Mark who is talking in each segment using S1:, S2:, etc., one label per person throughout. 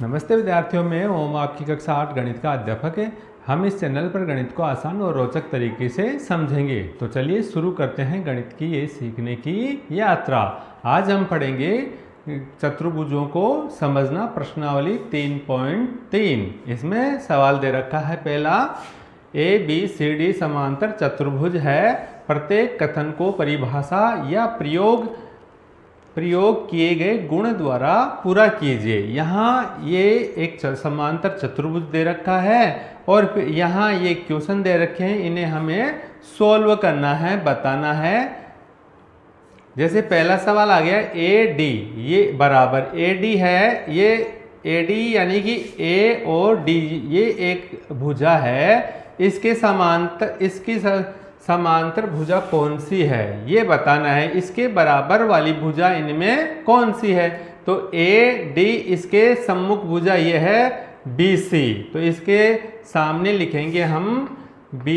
S1: नमस्ते विद्यार्थियों, मैं ओम आपकी कक्षा 8 गणित का अध्यापक है। हम इस चैनल पर गणित को आसान और रोचक तरीके से समझेंगे। तो चलिए शुरू करते हैं गणित की ये सीखने की यात्रा। आज हम पढ़ेंगे चतुर्भुजों को समझना, प्रश्नावली 3.3। इसमें सवाल दे रखा है पहला, ABCD समांतर चतुर्भुज है। प्रत्येक कथन को परिभाषा या प्रयोग किए गए गुण द्वारा पूरा कीजिए। यहाँ ये एक समांतर चतुर्भुज दे रखा है और यहाँ ये क्वेश्चन दे रखे हैं, इन्हें हमें सॉल्व करना है, बताना है। जैसे पहला सवाल आ गया AD, ये बराबर AD है, ये AD यानी कि A और D ये एक भुजा है। इसके समांतर भुजा कौन सी है ये बताना है। इसके बराबर वाली भुजा इनमें कौन सी है? तो AD इसके सम्मुख भुजा ये है BC। तो इसके सामने लिखेंगे हम B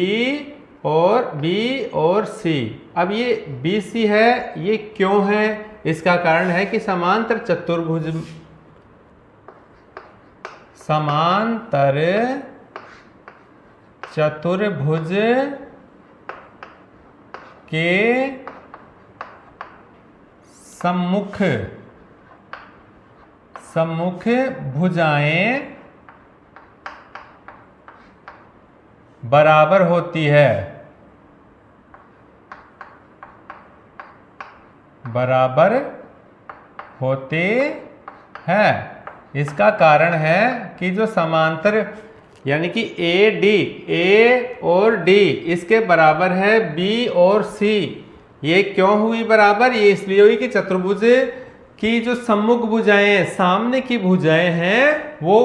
S1: और C। अब ये BC है, ये क्यों है? इसका कारण है कि समांतर चतुर्भुज के सम्मुख भुजाएं बराबर होती है। बराबर होते हैं। इसका कारण है कि जो समांतर यानी कि A और D इसके बराबर है B और C। ये क्यों हुई बराबर? ये इसलिए हुई कि चतुर्भुज की जो सम्मुख भुजाएं, सामने की भुजाएं हैं, वो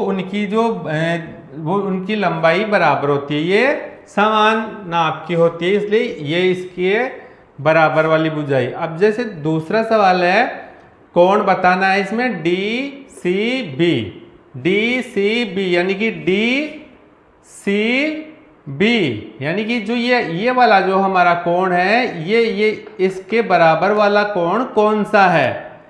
S1: उनकी लंबाई बराबर होती है, ये समान नाप की होती है, इसलिए ये इसके बराबर वाली भुजाएं। अब जैसे दूसरा सवाल है, कोण बताना है इसमें DCB यानी कि DCB यानी कि जो ये वाला जो हमारा कोण है, ये इसके बराबर वाला कोण कौन सा है?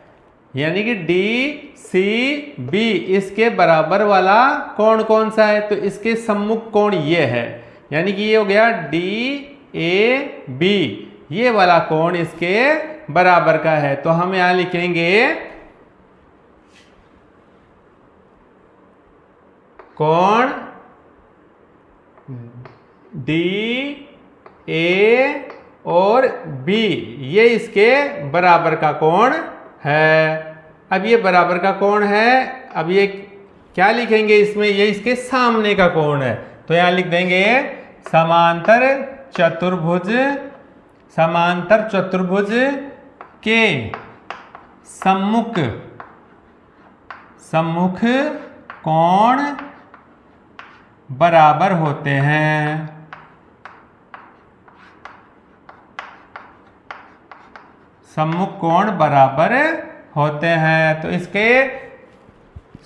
S1: यानी कि DCB इसके बराबर वाला कोण कौन सा है? तो इसके सम्मुख कोण ये है, यानी कि ये हो गया DAB। ये वाला कोण इसके बराबर का है। तो हम यहां लिखेंगे कोण DA और B ये इसके बराबर का कोण है। अब ये बराबर का कोण है, अब ये क्या लिखेंगे इसमें? ये इसके सामने का कोण है। तो यहां लिख देंगे समांतर चतुर्भुज के सम्मुख कोण बराबर होते हैं। सम्मुख कोण बराबर होते हैं। तो इसके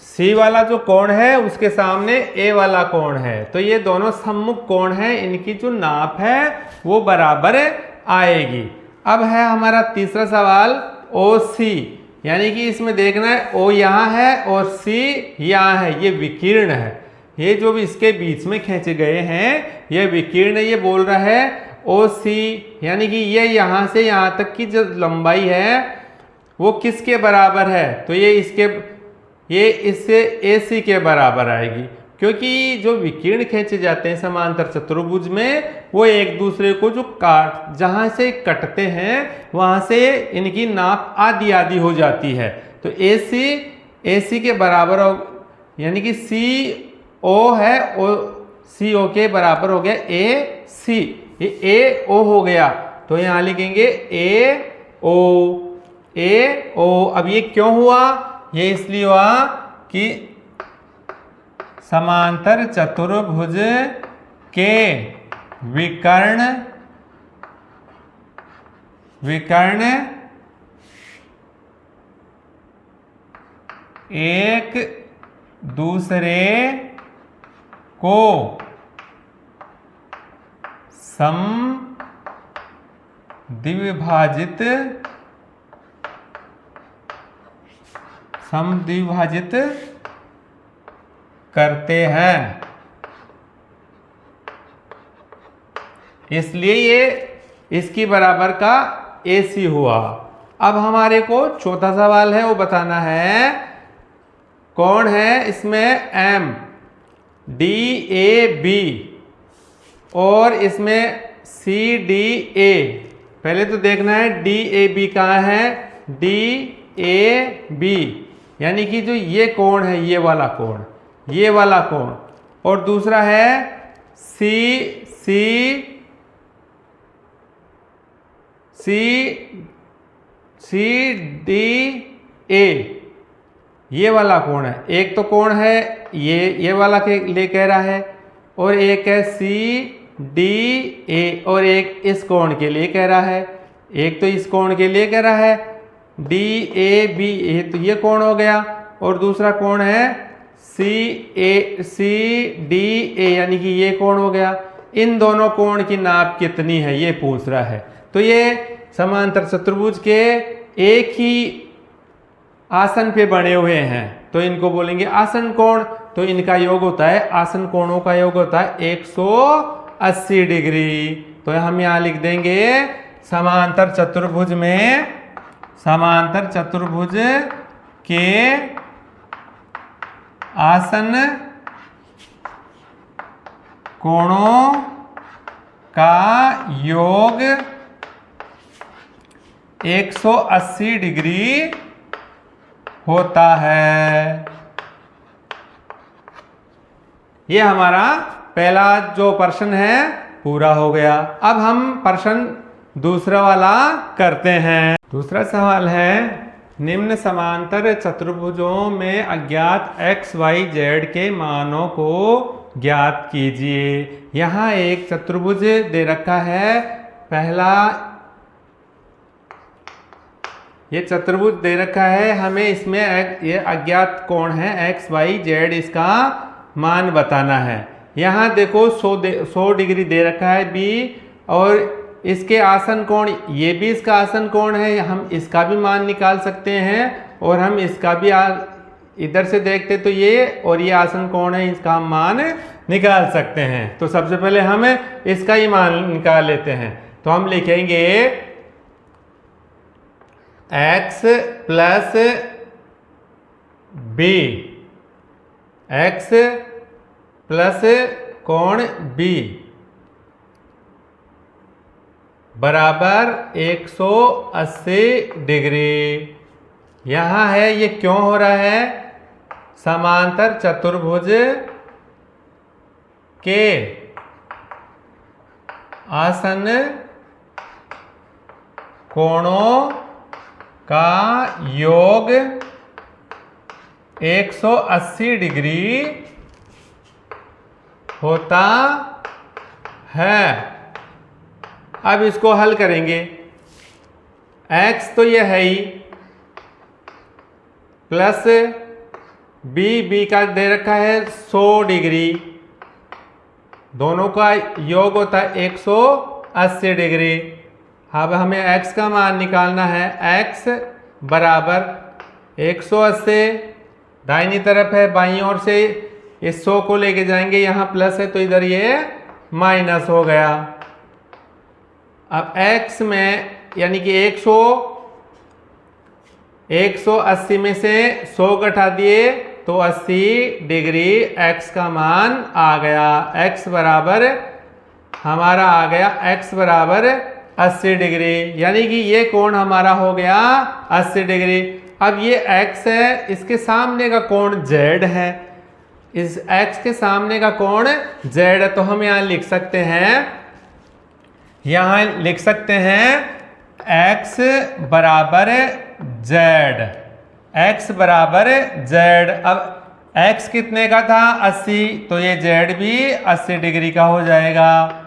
S1: C वाला जो कोण है उसके सामने A वाला कोण है, तो ये दोनों सम्मुख कोण हैं, इनकी जो नाप है वो बराबर आएगी। अब है हमारा तीसरा सवाल OC, यानी कि इसमें देखना है O यहाँ है और C यहाँ है, ये विकीर्ण है। ये जो भी इसके बीच में खींचे गए हैं ये विकीर्ण, ये बोल रहा है OC यानी कि ये यहाँ से यहाँ तक की जो लंबाई है वो किसके बराबर है? तो ये इससे AC के बराबर आएगी, क्योंकि जो विकीर्ण खींचे जाते हैं समांतर चतुर्भुज में वो एक दूसरे को जहाँ से कटते हैं वहाँ से इनकी नाप आधी आधी हो जाती है। तो AC के बराबर हो, यानी कि CO है CO के बराबर हो गया AC, ये AO हो गया। तो यहाँ लिखेंगे AO। अब ये क्यों हुआ? ये इसलिए हुआ कि समांतर चतुर्भुज के विकर्ण एक दूसरे को समद्विभाजित करते हैं, इसलिए ये इसकी बराबर का AC हुआ। अब हमारे को चौथा सवाल है, वो बताना है कौन है इसमें MDAB और इसमें CDA। पहले तो देखना है DAB कहाँ है, DAB यानी कि जो ये कोण है, ये वाला कोण, ये वाला कोण, और दूसरा है CDA, ये वाला कोण है। एक तो कोण है ये वाला के लिए कह रहा है, और एक है CDA और एक इस कोण के लिए कह रहा है। एक तो इस कोण के लिए कह रहा है DAB, तो ये कोण हो गया, और दूसरा कोण है CDA यानी कि ये कोण हो गया। इन दोनों कोण की नाप कितनी है ये पूछ रहा है। तो ये समांतर चतुर्भुज के एक ही आसन पे बने हुए हैं, तो इनको बोलेंगे आसन कोण। तो इनका योग होता है, आसन कोणों का योग होता है 180 डिग्री। तो हम यहाँ लिख देंगे समांतर चतुर्भुज में, समांतर चतुर्भुज के आसन कोणों का योग 180 डिग्री होता है। ये हमारा पहला जो प्रश्न है पूरा हो गया। अब हम प्रश्न दूसरा वाला करते हैं। दूसरा सवाल है, निम्न समांतर चतुर्भुजों में अज्ञात x, y, z के मानों को ज्ञात कीजिए। यहाँ एक चतुर्भुज दे रखा है, पहला ये चतुर्भुज दे रखा है, हमें इसमें ये अज्ञात कोण है x, y, z, इसका मान बताना है। यहाँ देखो 100 डिग्री दे रखा है B, और इसके आसन कोण, ये भी इसका आसन कोण है, हम इसका भी मान निकाल सकते हैं, और हम इसका भी इधर से देखते तो ये और ये आसन कोण है, इसका हम मान निकाल सकते हैं। तो सबसे पहले हम इसका ही मान निकाल लेते हैं। तो हम लिखेंगे x plus B, x plus कोण B बराबर 180 डिग्री। यहाँ है, ये क्यों हो रहा है, समांतर चतुर्भुज के आसन कोणों का योग 180 डिग्री होता है। अब इसको हल करेंगे। x तो यह है ही, प्लस b का दे रखा है 100 डिग्री, दोनों का योग होता है 180 डिग्री। अब हमें x का मान निकालना है, x बराबर 180, दाहिनी तरफ है, बाईं ओर से इस 100 को लेके जाएंगे, यहाँ प्लस है तो इधर ये माइनस हो गया। अब x में यानी कि 180 में से 100 घटा दिए तो 80 डिग्री x का मान आ गया। x बराबर हमारा आ गया, x बराबर 80 डिग्री, यानी कि ये कोण हमारा हो गया 80 डिग्री। अब ये x है, इसके सामने का कोण z है, इस x के सामने का कोण z है, तो हम यहाँ लिख सकते हैं, यहाँ लिख सकते हैं x बराबर z, x बराबर z। अब x कितने का था, 80, तो ये z भी 80 डिग्री का हो जाएगा,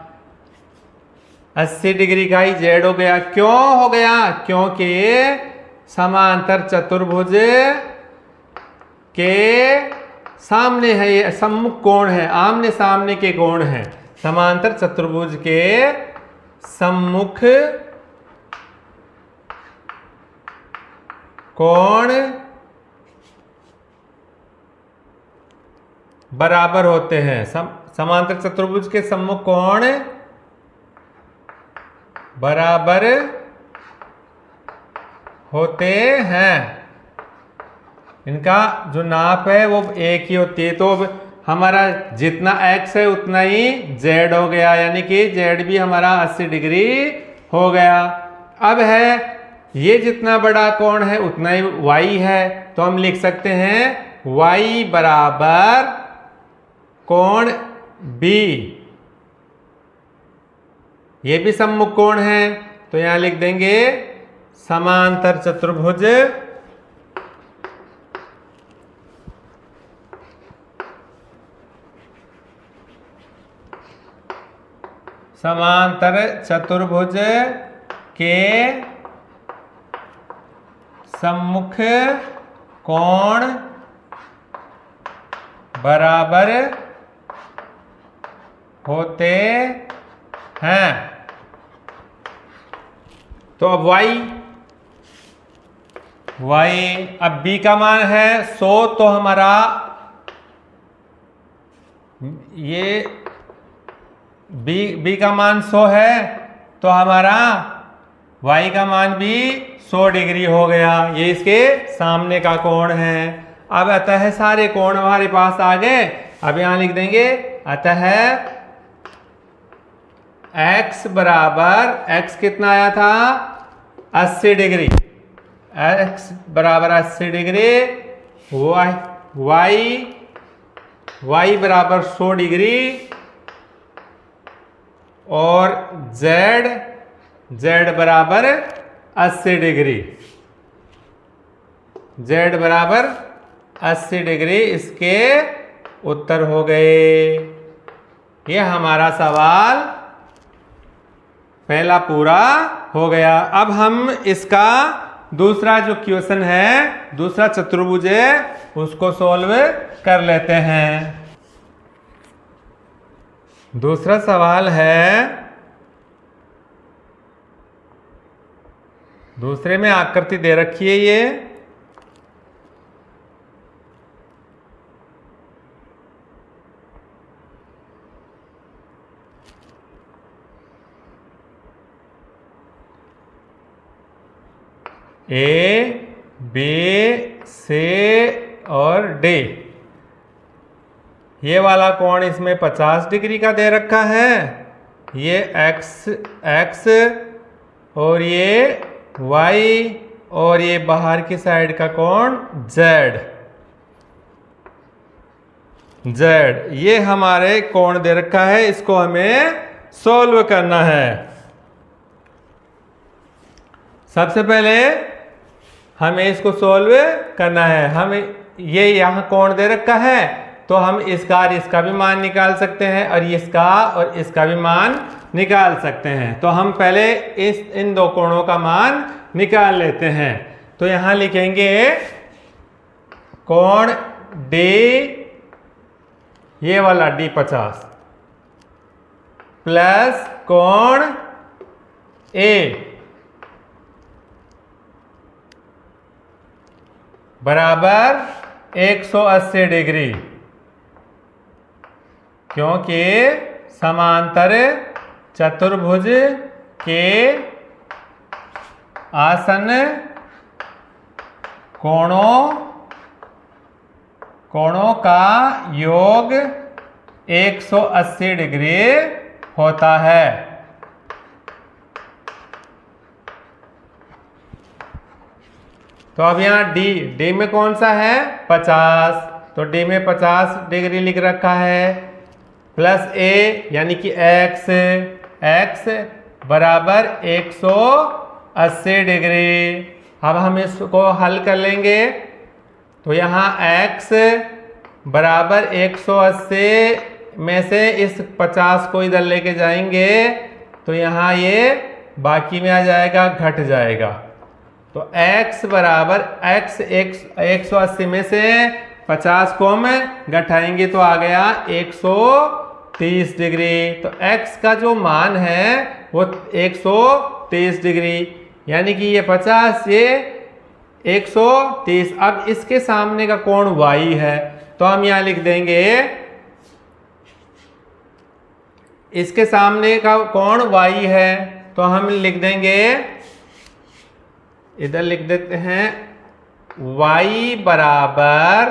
S1: 80 डिग्री का ही z हो गया। क्यों हो गया, क्योंकि समांतर चतुर्भुज के सामने है, ये सम्मुख कोण है, आमने सामने के कोण है, समांतर चतुर्भुज के सम्मुख कोण बराबर होते हैं। समांतर चतुर्भुज के सम्मुख कोण बराबर होते हैं। इनका जो नाप है वो एक ही होती है। तो हमारा जितना x है उतना ही z हो गया, यानी कि z भी हमारा 80 डिग्री हो गया। अब है ये जितना बड़ा कोण है उतना ही y है, तो हम लिख सकते हैं y बराबर कोण b। ये भी सम्मुख कोण है, तो यहां लिख देंगे समांतर चतुर्भुज समांतर चतुर्भुज के सम्मुख कोण बराबर होते हैं। तो अब y अब b का मान है 100, तो हमारा ये b का मान 100 है, तो हमारा y का मान भी 100 डिग्री हो गया। ये इसके सामने का कोण है। अब अतः सारे कोण हमारे पास आ गए। अब यहां लिख देंगे अतः x बराबर, x कितना आया था 80 डिग्री, x बराबर 80 डिग्री, y बराबर 100 डिग्री और z बराबर 80 डिग्री, z बराबर 80 डिग्री इसके उत्तर हो गए। ये हमारा सवाल पहला पूरा हो गया। अब हम इसका दूसरा जो क्वेश्चन है, दूसरा चतुर्भुज है, उसको सॉल्व कर लेते हैं। दूसरा सवाल है, दूसरे में आकृति दे रखी है ये, ए बी सी और डी। ये वाला कोण इसमें 50 डिग्री का दे रखा है, ये x और ये y और ये बाहर की साइड का कोण z। ये हमारे कोण दे रखा है, इसको हमें सॉल्व करना है। सबसे पहले हमें इसको सॉल्व करना है। हमें ये यहाँ कोण दे रखा है, तो हम इसका और इसका भी मान निकाल सकते हैं और इसका और इसका भी मान निकाल सकते हैं। तो हम पहले इन दो कोणों का मान निकाल लेते हैं। तो यहाँ लिखेंगे कोण D, ये वाला D 50 प्लस कोण A बराबर 180 डिग्री, क्योंकि समांतर चतुर्भुज के आसन्न कोणों का योग 180 डिग्री होता है। तो अब यहाँ D में कौन सा है 50, तो D में 50 डिग्री लिख रखा है, प्लस A यानी कि x बराबर 180 डिग्री। अब हम इसको हल कर लेंगे, तो यहाँ x बराबर 180 में से इस 50 को इधर लेके जाएंगे, तो यहाँ ये बाकी में आ जाएगा, घट जाएगा। तो x बराबर 180 में से 50 को हम घटाएंगे तो आ गया 130 डिग्री। तो x का जो मान है वो 130 डिग्री, यानी कि ये 50 ये 130। अब इसके सामने का कोण y है, तो हम यहाँ लिख देंगे इसके सामने का कोण y है, तो हम लिख देंगे, इधर लिख देते हैं y बराबर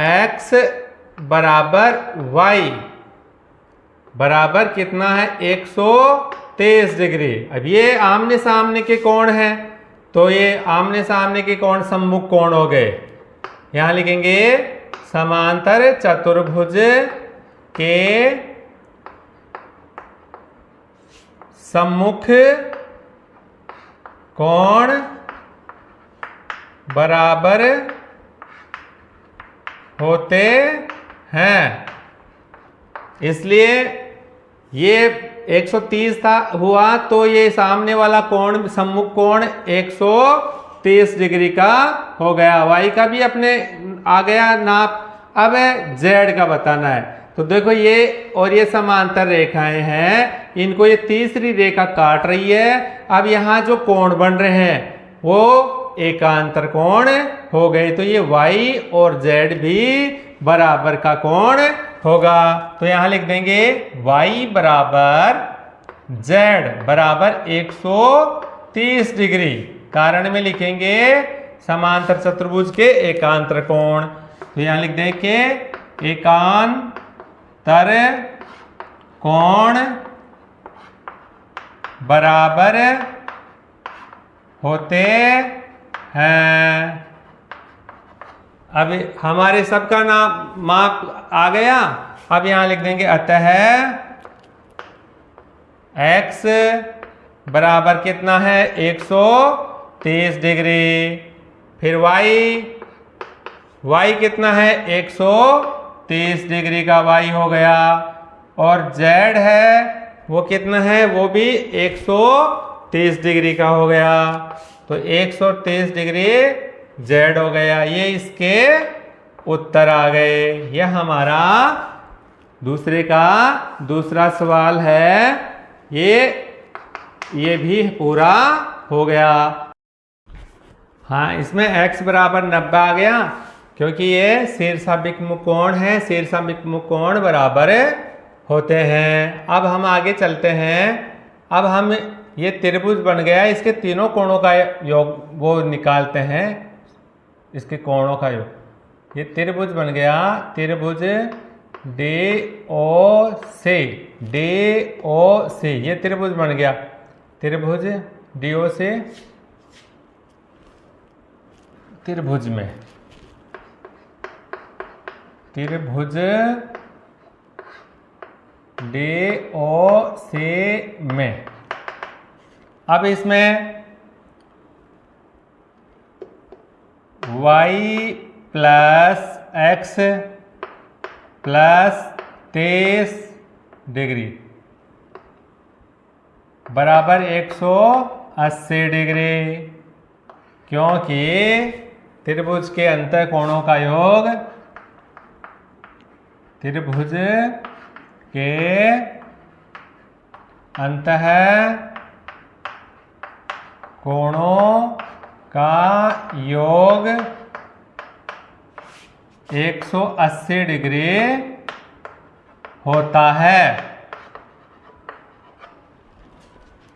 S1: x बराबर y बराबर कितना है 123 डिग्री। अब ये आमने सामने के कोण है, तो ये आमने सामने के कोण सम्मुख कोण हो गए। यहां लिखेंगे समांतर चतुर्भुज के सम्मुख कोण बराबर होते हैं। इसलिए ये 130 था हुआ, तो ये सामने वाला कोण सम्मुख कोण 130 डिग्री का हो गया। y का भी अपने आ गया नाप। अब z का बताना है। तो देखो ये और ये समांतर रेखाएं हैं, इनको ये तीसरी रेखा काट रही है। अब यहाँ जो कोण बन रहे हैं वो एकांतर कोण हो गए, तो ये y और z भी बराबर का कोण होगा। तो यहां लिख देंगे y बराबर z बराबर 130 डिग्री। कारण में लिखेंगे समांतर चतुर्भुज के एकांतर कोण। तो यहां लिख देंगे एकांतर कोण बराबर होते हैं। अब हमारे सबका नाम माप आ गया। अब यहां लिख देंगे अतः x बराबर कितना है 130 डिग्री। फिर y कितना है 130 डिग्री का y हो गया। और z है वो कितना है, वो भी 130 डिग्री का हो गया। तो 130 डिग्री z हो गया। ये इसके उत्तर आ गए। यह हमारा दूसरे का दूसरा सवाल है। ये भी पूरा हो गया। हाँ, इसमें x बराबर 90 आ गया, क्योंकि ये शीर्षाभिमुख कोण है। शीर्षाभिमुख कोण बराबर होते हैं। अब हम आगे चलते हैं। अब हम ये त्रिभुज बन गया, इसके तीनों कोणों का योग वो निकालते हैं, इसके कोणों का योग। ये त्रिभुज बन गया, त्रिभुज DOC ये त्रिभुज बन गया। त्रिभुज DOC त्रिभुज में, त्रिभुज DOC में। अब इसमें y plus x plus 23 degree बराबर 180 डिग्री, क्योंकि त्रिभुज के अंतः कोणों का योग त्रिभुज के अंतः कोणों का योग 180 डिग्री होता है।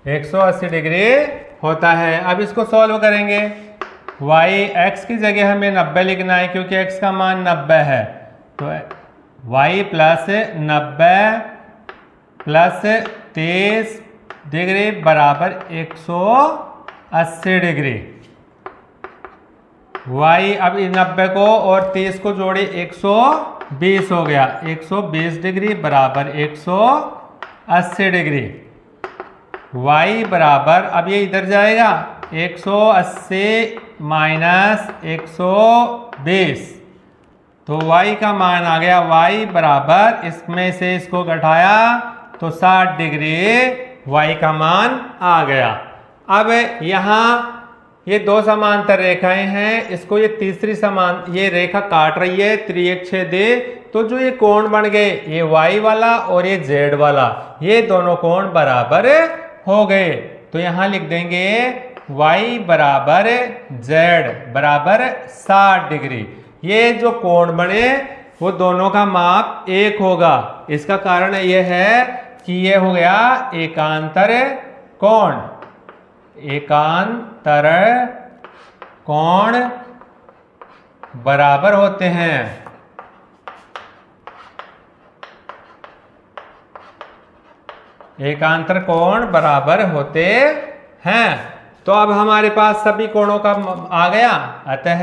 S1: 180 डिग्री होता है। अब इसको सॉल्व करेंगे। x की जगह हमें 90 लिखना है, क्योंकि x का मान 90 है। तो y प्लस 90 प्लस 23 डिग्री बराबर 180 डिग्री। y अब 90 को और 30 को जोड़े 120 हो गया। 120 डिग्री बराबर 180 डिग्री। y बराबर, अब ये इधर जाएगा, 180 माइनस 120, तो y का मान आ गया, y बराबर, इसमें से इसको घटाया तो 60 डिग्री y का मान आ गया। अब यहाँ ये दो समांतर रेखाएं हैं, इसको ये तीसरी ये रेखा काट रही है त्रियक्षेदे। तो जो ये कोण बन गए, ये y वाला और ये z वाला, ये दोनों कोण बराबर हो गए। तो यहाँ लिख देंगे y बराबर z बराबर 60 डिग्री। ये जो कोण बने वो दोनों का माप एक होगा। इसका कारण यह है कि ये हो गया एकांतर कोण। एकांतर कोण बराबर होते हैं। एकांतर कोण बराबर होते हैं। तो अब हमारे पास सभी कोणों का आ गया। अतः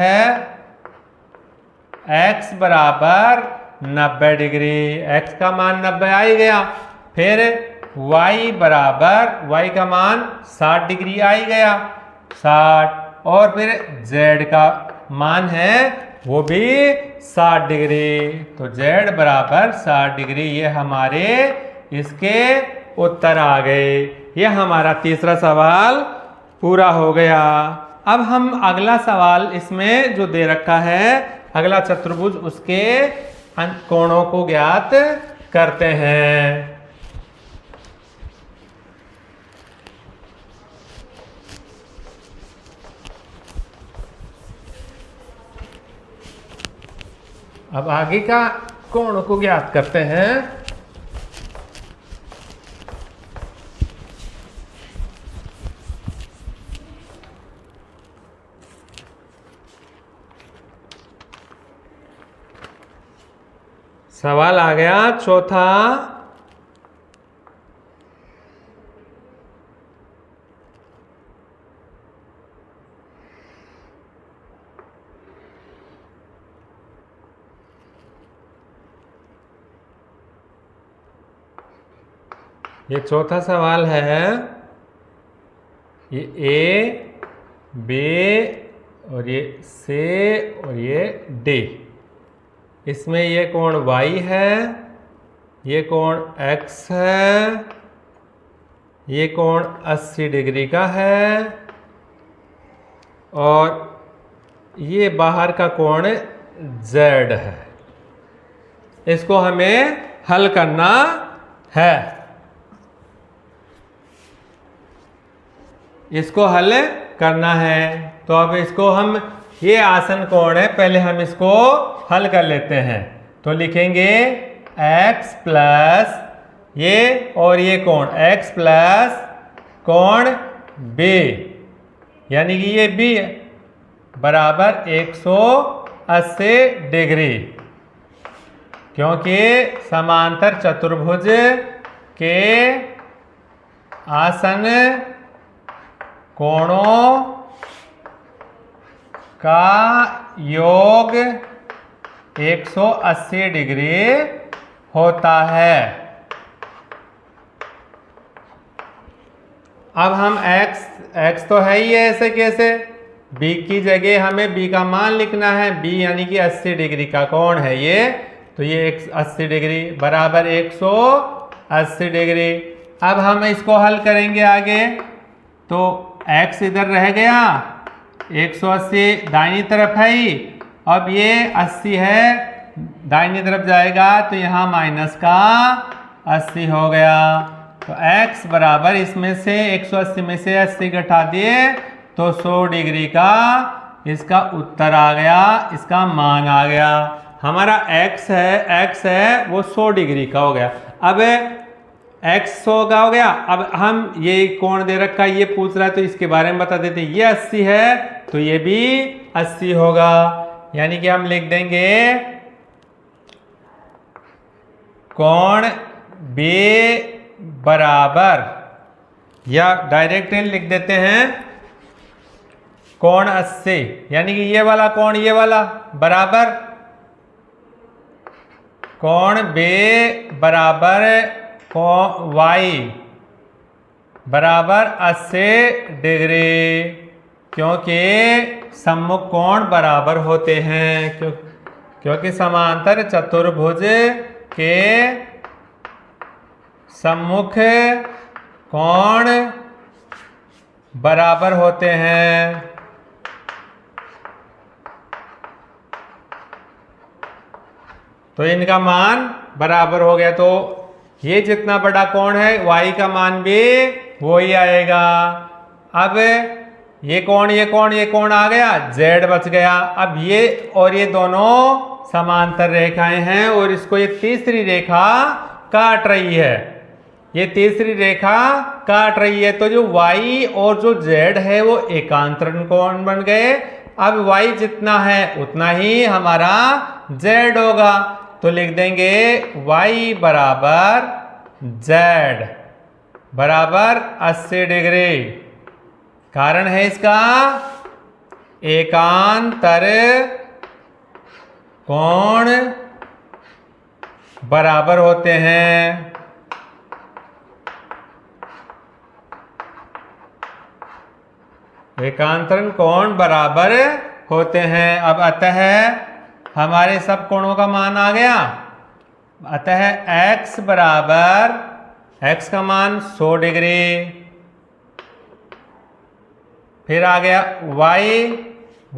S1: x बराबर 90 डिग्री, x का मान 90 आ ही गया। फिर y बराबर, y का मान 60 डिग्री आ ही गया, 60। और फिर z का मान है वो भी 60 डिग्री। तो z बराबर 60 डिग्री, ये हमारे इसके उत्तर आ गए। यह हमारा तीसरा सवाल पूरा हो गया। अब हम अगला सवाल इसमें जो दे रखा है, अगला चतुर्भुज, उसके कोणों को ज्ञात करते हैं। अब आगे का कोणों को ज्ञात करते हैं। सवाल आ गया चौथा। ये चौथा सवाल है। ये ए, बी और ये सी और ये डी। इसमें ये कोण y है, ये कोण x है, ये कोण 80 डिग्री का है, और ये बाहर का कोण z है। इसको हमें हल करना है। इसको हल करना है। तो अब इसको हम, ये आसन कोण है, पहले हम इसको हल कर लेते हैं। तो लिखेंगे x प्लस ये और ये कोण x प्लस कोण b, यानी कि ये b बराबर 180 डिग्री, क्योंकि समांतर चतुर्भुज के आसन कोणों का योग 180 डिग्री होता है। अब हम x तो है ही है, ऐसे कैसे, b की जगह हमें b का मान लिखना है। b यानी कि 80 डिग्री का कोण है ये, तो ये 80 डिग्री बराबर 180 डिग्री। अब हम इसको हल करेंगे आगे। तो x इधर रह गया, 180 दाहिनी तरफ है ही। अब ये 80 है, दाहिनी तरफ जाएगा तो यहाँ माइनस का 80 हो गया। तो x बराबर, इसमें से 180 में से 80 घटा दिए तो 100 डिग्री का इसका उत्तर आ गया, इसका मान आ गया। हमारा x है वो 100 डिग्री का हो गया। अब x 100 का हो गया। अब हम ये कोण दे रखा है, ये पूछ रहा है, तो इसके बारे में बता देते हैं। ये 80 है तो ये भी 80 होगा, यानी कि हम लिख देंगे कोण B बराबर, या डायरेक्ट लिख देते हैं कोण 80, यानी कि ये वाला कोण ये वाला बराबर कोण B बराबर y बराबर 80 डिग्री, क्योंकि सम्मुख कोण बराबर होते हैं। क्योंकि समांतर चतुर्भुज के सम्मुख कोण बराबर होते हैं। तो इनका मान बराबर हो गया। तो ये जितना बड़ा कोण है y का मान भी वही आएगा। अब ये कौन आ गया, जेड बच गया। अब ये और ये दोनों समांतर रेखाएं हैं और इसको ये तीसरी रेखा काट रही है, ये तीसरी रेखा काट रही है। तो जो y और जो z है वो एकांतरण कोण बन गए। अब y जितना है उतना ही हमारा z होगा, तो लिख देंगे y बराबर z बराबर 80 डिग्री। कारण है इसका एकांतर कोण बराबर होते हैं। एकांतरण कोण बराबर होते हैं। अब अतः हमारे सब कोणों का मान आ गया। अतः x बराबर, x का मान 100 डिग्री, फिर आ गया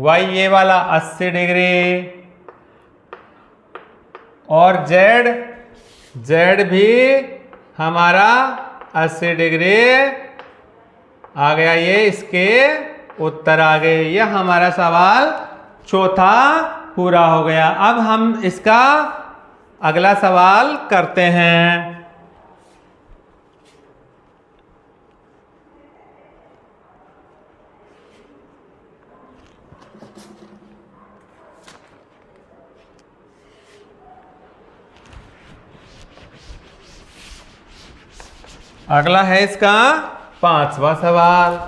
S1: y ये वाला 80 डिग्री, और z भी हमारा 80 डिग्री आ गया। ये इसके उत्तर आ गए। यह हमारा सवाल चौथा पूरा हो गया। अब हम इसका अगला सवाल करते हैं। अगला है इसका 5वां सवाल।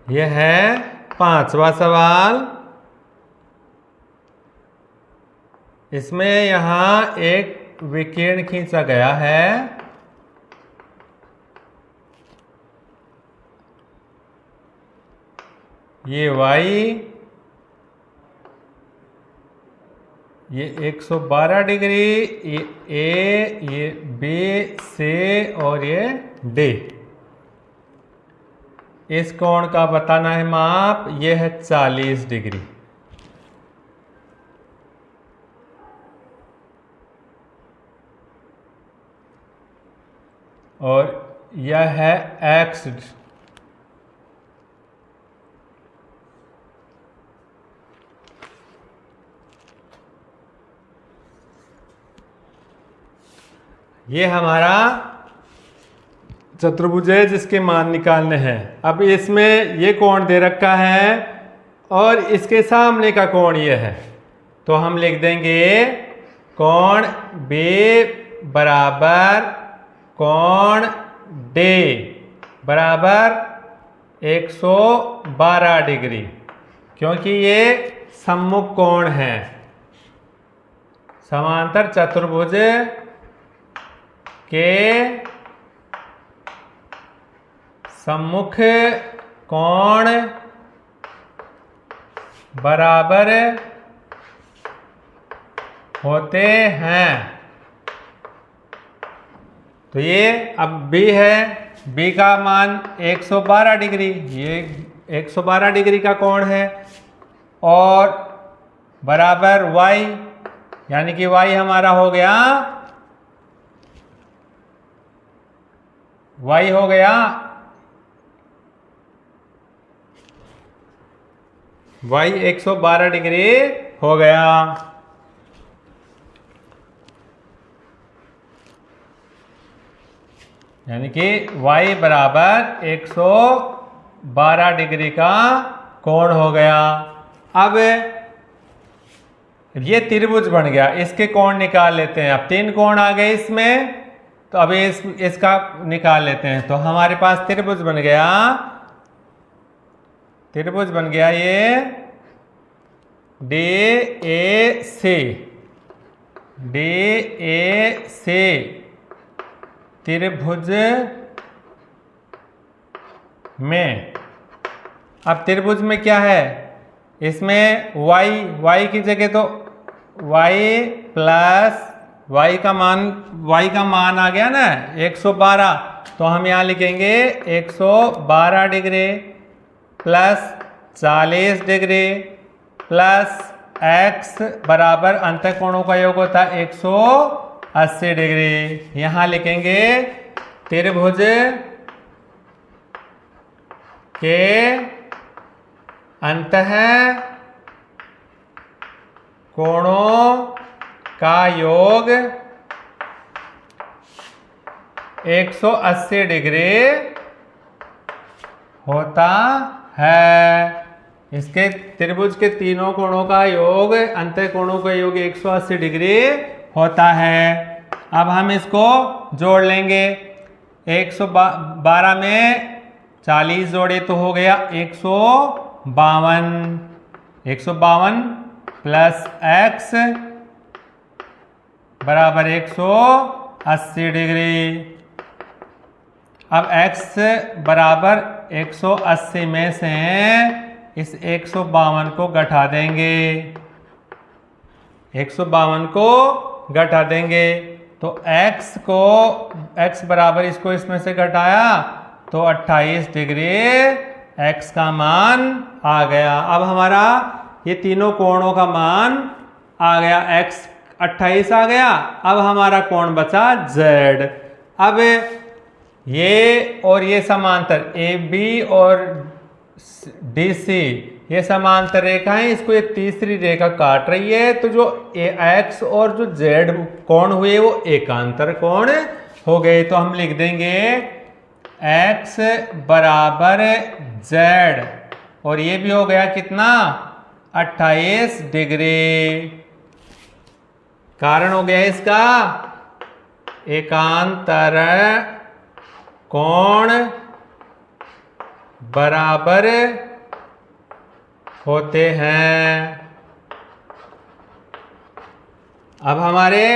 S1: यह है 5वां सवाल। इसमें यहां एक विकिरण खींचा गया है। ये y, ये 112 डिग्री, ये A, ये B, C और ये D। इस कोण का बताना है माप, यह है 40 डिग्री। और यह है x। ये हमारा चतुर्भुज है जिसके मान निकालने हैं। अब इसमें ये कोण दे रखा है और इसके सामने का कोण ये है, तो हम लिख देंगे कोण B बराबर कोण D बराबर 112 डिग्री, क्योंकि ये सम्मुख कोण है। समांतर चतुर्भुज के सम्मुख कोण बराबर होते हैं। तो ये अब B है, B का मान 112 डिग्री, ये 112 डिग्री का कोण है, और बराबर y, यानी कि y हमारा हो गया, y हो गया y 112 डिग्री हो गया। यानी कि y बराबर 112 डिग्री का कोण हो गया। अब ये त्रिभुज बन गया, इसके कोण निकाल लेते हैं। अब 3 कोण आ गए इसमें, तो अभी इसका निकाल लेते हैं। तो हमारे पास त्रिभुज बन गया, ये DAC, डी ए से त्रिभुज में, अब त्रिभुज में क्या है, इसमें y की जगह तो y प्लस y का मान आ गया ना 112, तो हम यहाँ लिखेंगे 112 degree plus 40 degree plus x बराबर अंतःकोणों का योग होता है 180 डिग्री। यहाँ लिखेंगे त्रिभुज के अंतःकोणों का योग 180 डिग्री होता है। इसके त्रिभुज के तीनों कोणों का योग, अंतःकोणों का योग 180 डिग्री होता है। अब हम इसको जोड़ लेंगे, 112 में 40 जोड़े तो हो गया 152 प्लस x बराबर 180 डिग्री। अब x बराबर 180 में से इस 152 को घटा देंगे, 152 को घटा देंगे तो x बराबर इसको इसमें से घटाया तो 28 डिग्री x का मान आ गया। अब हमारा ये तीनों कोणों का मान आ गया, x 28 आ गया। अब हमारा कोण बचा z। अब ये और ये समांतर AB और DC ये समांतर रेखा है, इसको ये तीसरी रेखा काट रही है, तो जो x और जो z कोण हुए वो एकांतर कोण हो गए। तो हम लिख देंगे x बराबर z और ये भी हो गया कितना 28 डिग्री। कारण हो गया इसका एकांतर कोण बराबर होते हैं। अब हमारे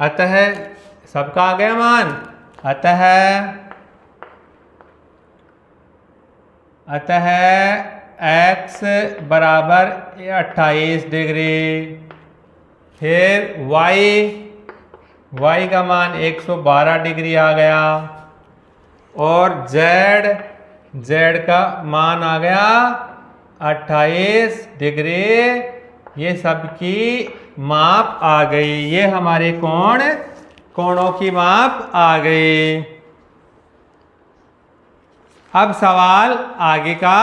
S1: अतः सबका आ गया मान, अतः x बराबर 28 डिग्री, फिर y का मान 112 डिग्री आ गया और z का मान आ गया 28 डिग्री। ये सबकी माप आ गई, ये हमारे कोणों की माप आ गई। अब सवाल आगे का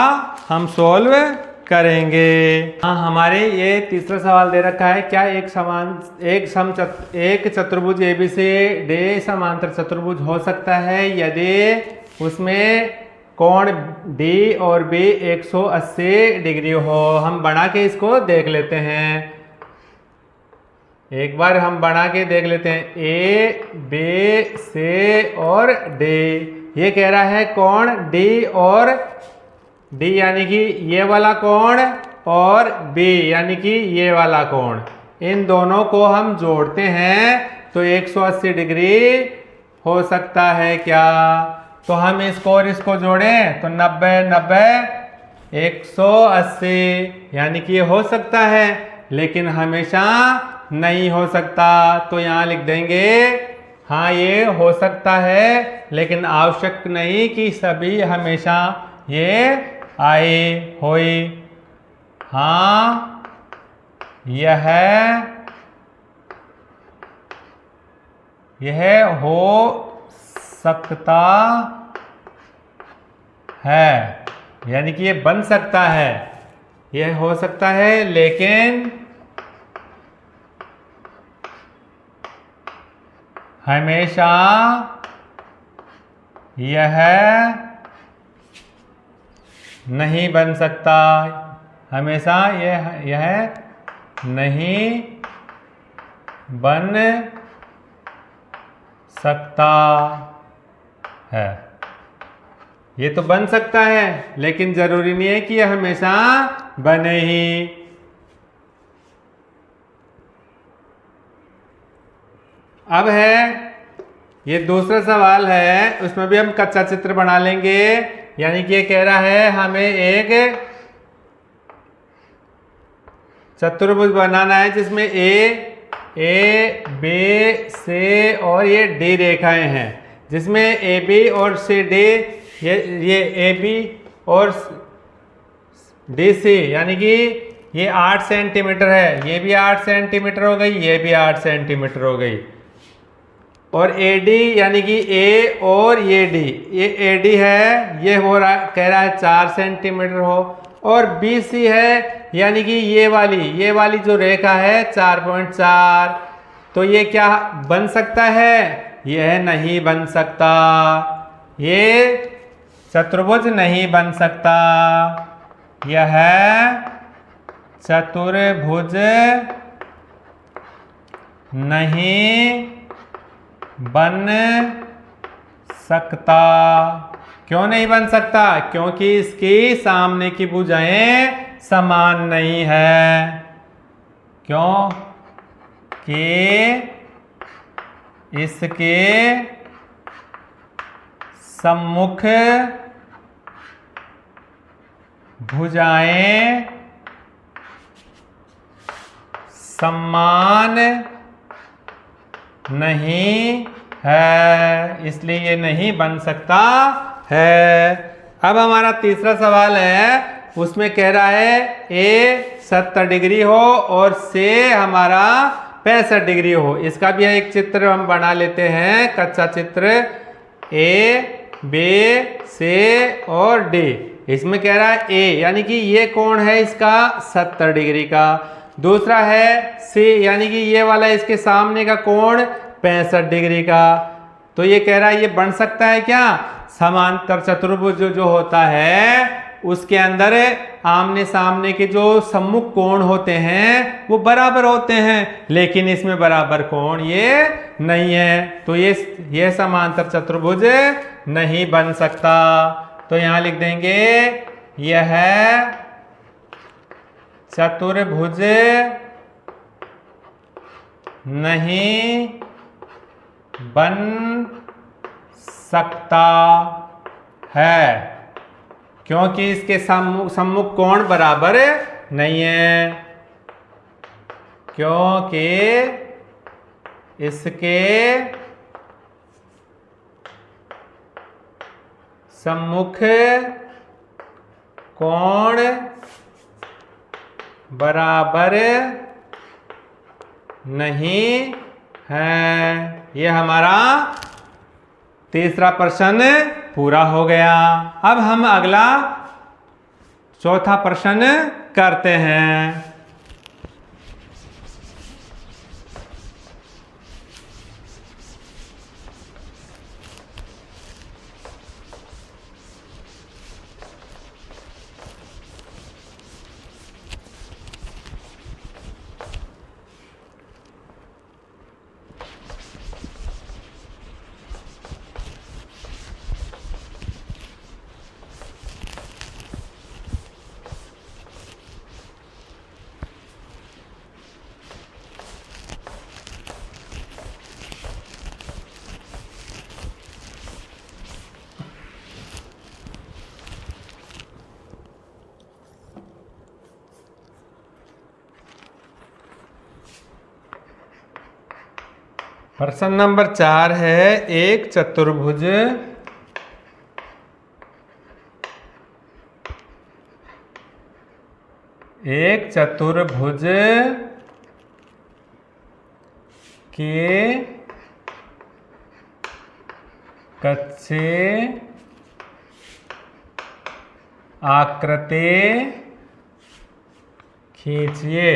S1: हम सोल्व करेंगे। हाँ, हमारे ये तीसरा सवाल दे रखा है, क्या एक चतुर्भुज ABCD समांतर चतुर्भुज हो सकता है यदि उसमें कोण D और B 180 डिग्री हो। हम बना के इसको देख लेते हैं, एक बार हम बना के देख लेते हैं। A, B, C और D, ये कह रहा है कोण D और D यानी कि ये वाला कोण और B यानी कि ये वाला कोण, इन दोनों को हम जोड़ते हैं तो 180 डिग्री हो सकता है क्या। तो हम इसको और इसको जोड़ें तो 90 90 180 यानी कि ये हो सकता है, लेकिन हमेशा नहीं हो सकता। तो यहाँ लिख देंगे हाँ ये हो सकता है, लेकिन आवश्यक नहीं कि सभी हमेशा ये आए होए। हाँ यह हो सकता है, यानी कि ये बन सकता है, यह हो सकता है, लेकिन हमेशा यह नहीं बन सकता, हमेशा यह नहीं बन सकता है। ये तो बन सकता है, लेकिन जरूरी नहीं है कि यह हमेशा बने ही। अब है ये दूसरा सवाल है, उसमें भी हम कच्चा चित्र बना लेंगे। यानी कि ये कह रहा है हमें एक चतुर्भुज बनाना है जिसमें ए बी सी और ये डी रेखाएं हैं, जिसमें ए बी और सी डी ये ए बी और डी सी यानी कि ये 8 सेंटीमीटर है, ये भी 8 सेंटीमीटर हो गई, ये भी 8 सेंटीमीटर हो गई। और ए डी यानी कि ए और ये डी, ये ए डी है, ये हो रहा कह रहा है 4 सेंटीमीटर हो। और बी सी है यानी कि ये वाली जो रेखा है 4.4। तो ये क्या बन सकता है? यह नहीं बन सकता, ये चतुर्भुज नहीं बन सकता। यह चतुर्भुज नहीं बन सकता। क्यों नहीं बन सकता? क्योंकि इसकी सामने की भुजाएं समान नहीं है। क्यों कि इसके सम्मुख भुजाएं समान नहीं है, इसलिए ये नहीं बन सकता है। अब हमारा तीसरा सवाल है, उसमें कह रहा है ए 70 डिग्री हो और से हमारा 65 डिग्री हो। इसका भी एक चित्र हम बना लेते हैं, कच्चा चित्र। ए बी सी और डी। इसमें कह रहा है ए यानी कि ये कोण है इसका 70 डिग्री का। दूसरा है सी यानी कि ये वाला इसके सामने का कोण 65 डिग्री का। तो ये कह रहा है ये बन सकता है क्या? समांतर चतुर्भुज जो होता है उसके अंदर आमने सामने के जो सम्मुख कोण होते हैं वो बराबर होते हैं, लेकिन इसमें बराबर कोण ये नहीं है। तो ये समांतर चतुर्भुज नहीं बन सकता। तो यहां लिख देंगे यह चतुर्भुज नहीं बन सकता है, क्योंकि इसके सम्मुख कोण बराबर नहीं है। क्योंकि इसके सम्मुख कोण बराबर नहीं है। ये हमारा तीसरा प्रश्न पूरा हो गया। अब हम अगला चौथा प्रश्न करते हैं। प्रश्न नंबर 4 है, एक चतुर्भुज के कच्चे आकृति खींचिए।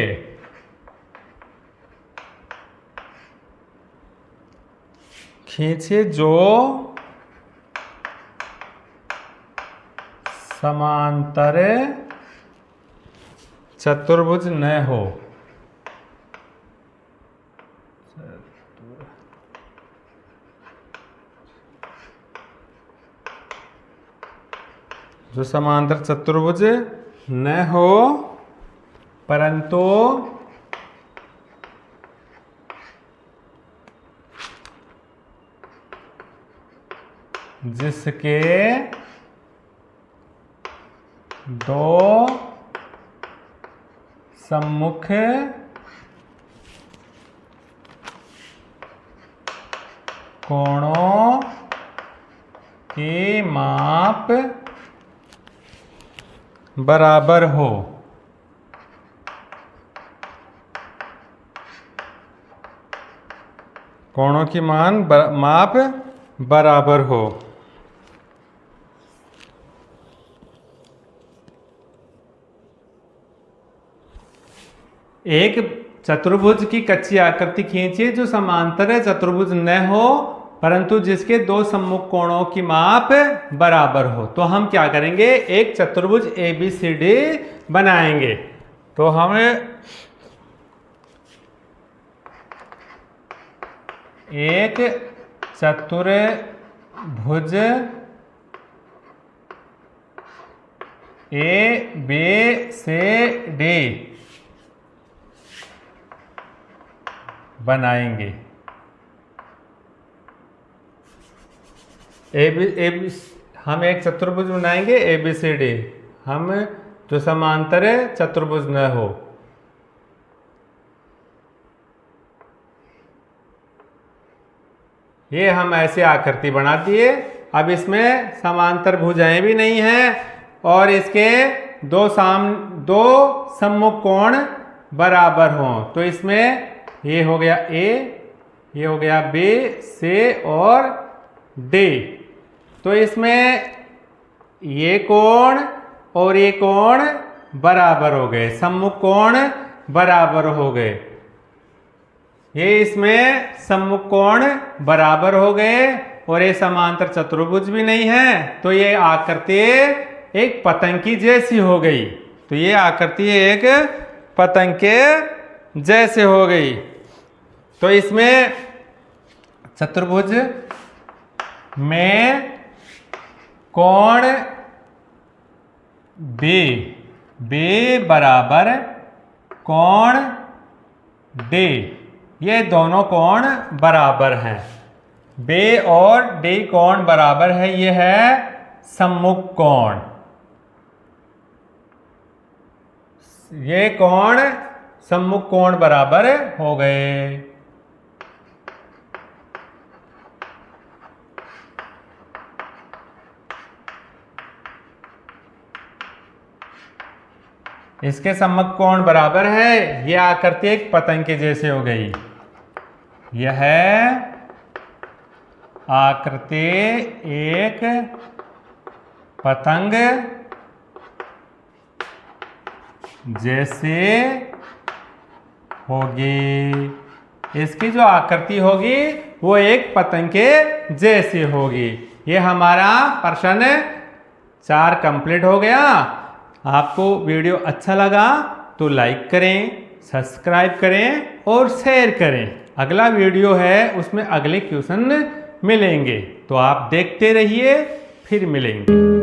S1: जो समांतर चतुर्भुज न हो। जो समांतर चतुर्भुज न हो परंतु जिसके दो सम्मुख कोणों की माप बराबर हो। कोणों की माप बराबर हो। एक चतुर्भुज की कच्ची आकृति खींचिए जो समांतर चतुर्भुज न हो परंतु जिसके दो सम्मुख कोणों की माप बराबर हो। तो हम क्या करेंगे, एक चतुर्भुज ABCD बनाएंगे। तो हम एक चतुर्भुज ABCD बनाएंगे। हम एक चतुर्भुज बनाएंगे ABCD, हम जो समांतर चतुर्भुज न हो। ये हम ऐसे आकृति बना दिए। अब इसमें समांतर भुजाएं भी नहीं हैं और इसके दो सम्मुख कोण बराबर हों। तो इसमें ये हो गया A, ये हो गया B, C और D। तो इसमें ये कोण और ये कोण बराबर हो गए, सम्मुख कोण बराबर हो गए। ये इसमें सम्मुख कोण बराबर हो गए और ये समांतर चतुर्भुज भी नहीं है। तो ये आकृति एक पतंग की जैसी हो गई। तो ये आकृति एक पतंग के जैसे हो गई। तो इसमें चतुर्भुज में कोण B बराबर कोण D, ये दोनों कोण बराबर हैं। B और D कोण बराबर है, ये है सम्मुख कोण। ये कोण सम्मुख कोण बराबर हो गए। इसके सम्मुख कोण बराबर है, यह आकृति एक पतंग के जैसे हो गई। यह आकृति एक पतंग जैसे होगी। इसकी जो आकृति होगी वो एक पतंग के जैसे होगी। ये हमारा प्रश्न 4 कंप्लीट हो गया। आपको वीडियो अच्छा लगा तो लाइक करें, सब्सक्राइब करें और शेयर करें। अगला वीडियो है उसमें अगले क्वेश्चन मिलेंगे, तो आप देखते रहिए, फिर मिलेंगे।